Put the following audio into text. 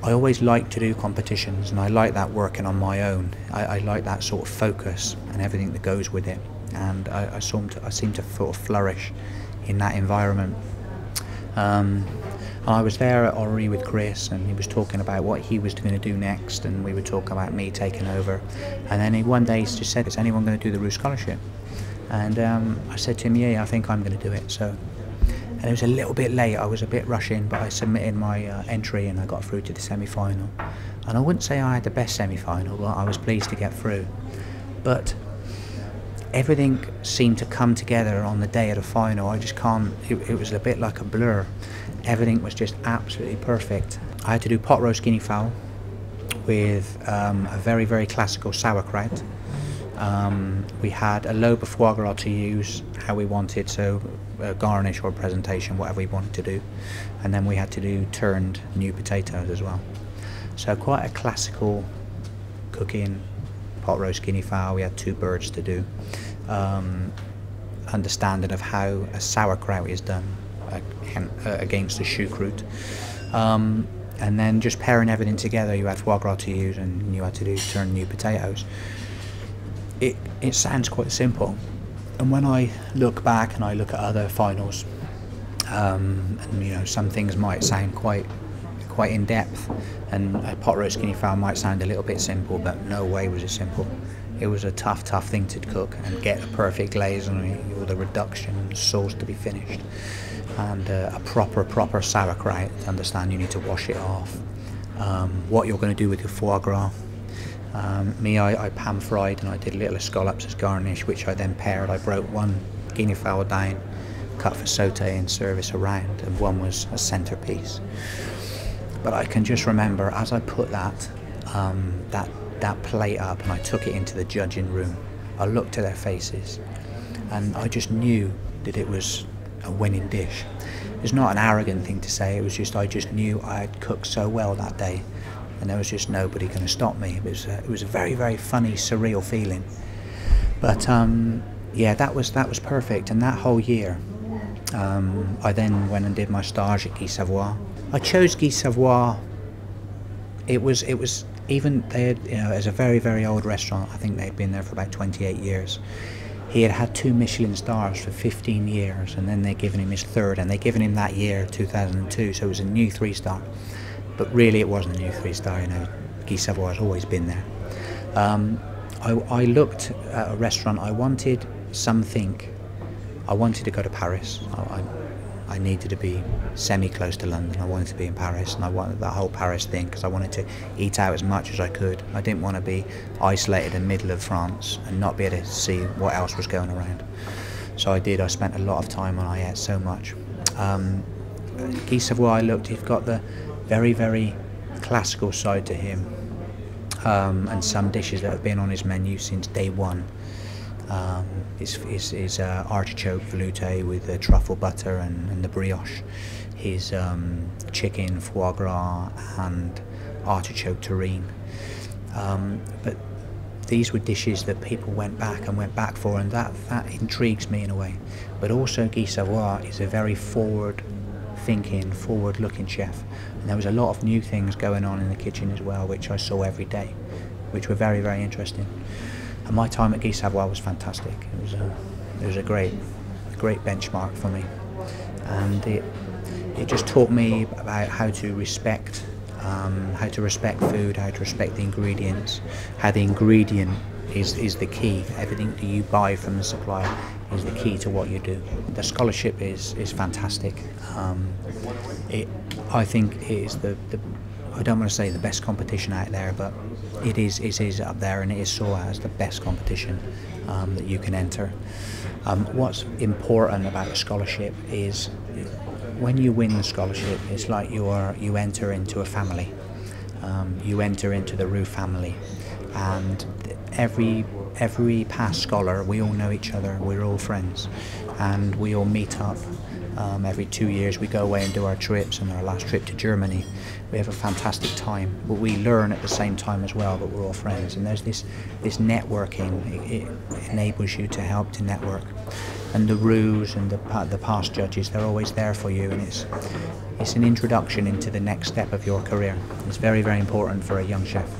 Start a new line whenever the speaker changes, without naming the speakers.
I always like to do competitions, and I like that working on my own. I like that sort of focus and everything that goes with it, and I seem to sort of flourish in that environment. I was there at Orrery with Chris, and he was talking about what he was going to do next, and we were talking about me taking over. And then one day he just said, "Is anyone going to do the Roux Scholarship?" And I said to him, "Yeah, I think I'm going to do it." So, and it was a little bit late. I was a bit rushing, but I submitted my entry, and I got through to the semi-final. And I wouldn't say I had the best semi-final, but I was pleased to get through. But everything seemed to come together on the day of the final. I just can't. It was a bit like a blur. Everything was just absolutely perfect. I had to do pot roast guinea fowl with a very, very classical sauerkraut. We had a lobe of foie gras to use how we wanted, so a garnish or a presentation, whatever we wanted to do. And then we had to do turned new potatoes as well. So quite a classical cooking, pot roast guinea fowl. We had 2 birds to do. Understanding of how a sauerkraut is done against the choucroute, and then just pairing everything together. You had foie gras to use, and you had to do turn new potatoes. It sounds quite simple, and when I look back and I look at other finals, and you know, some things might sound quite in depth, and a pot roast guinea fowl might sound a little bit simple, but no way was it simple. It was a tough thing to cook and get a perfect glaze on it, all the reduction and the sauce to be finished, and a proper sauerkraut. To understand, you need to wash it off. What you're going to do with your foie gras. I pan fried, and I did little scallops as garnish, which I then paired. I broke 1 guinea fowl down, cut for sauté and service around, and 1 was a centerpiece. But I can just remember as I put that plate up and I took it into the judging room, I looked at their faces and I just knew that it was a winning dish. It's not an arrogant thing to say, it was just I just knew I had cooked so well that day, and there was just nobody going to stop me. It was a very, very funny, surreal feeling. But yeah, that was perfect. And that whole year, I then went and did my stage at Gizavoir. I chose Gizavoir. It was even they had, you know, as a very, very old restaurant. I think they'd been there for about 28 years. He had had 2 Michelin stars for 15 years, and then they'd given him his 3rd, and they'd given him that year, 2002. So it was a new 3-star. But really, it wasn't a new 3-star. You know, Gizavoir has always been there. I looked at a restaurant. I wanted something. I wanted to go to Paris. I needed to be semi-close to London. I wanted to be in Paris, and I wanted that whole Paris thing because I wanted to eat out as much as I could. I didn't want to be isolated in the middle of France and not be able to see what else was going around. So I did. I spent a lot of time and I ate so much. Gizavoir, I looked, he's got the very, very classical side to him, and some dishes that have been on his menu since day one. His artichoke velouté with truffle butter and the brioche, his chicken foie gras and artichoke terrine. But these were dishes that people went back for, and that intrigues me in a way. But also Gizavoir is a very forward-thinking, forward-looking chef, and there was a lot of new things going on in the kitchen as well, which I saw every day, which were very, very interesting. And my time at Gizavoir was fantastic. It was a great benchmark for me, and it just taught me about how to respect food, how to respect the ingredients, how the ingredient is the key. Everything that you buy from the supplier is the key to what you do. The scholarship is fantastic. I think it is I don't want to say the best competition out there, but it is up there, and it is saw as the best competition that you can enter. What's important about a scholarship is when you win the scholarship, it's like you enter into a family. You enter into the Roux family, and every past scholar, we all know each other. We're all friends, and we all meet up. Every 2 years we go away and do our trips, and our last trip to Germany we have a fantastic time, but we learn at the same time as well, but we're all friends, and there's this networking. It enables you to help to network, and the roux and the past judges, they're always there for you, and it's an introduction into the next step of your career. It's very, very important for a young chef.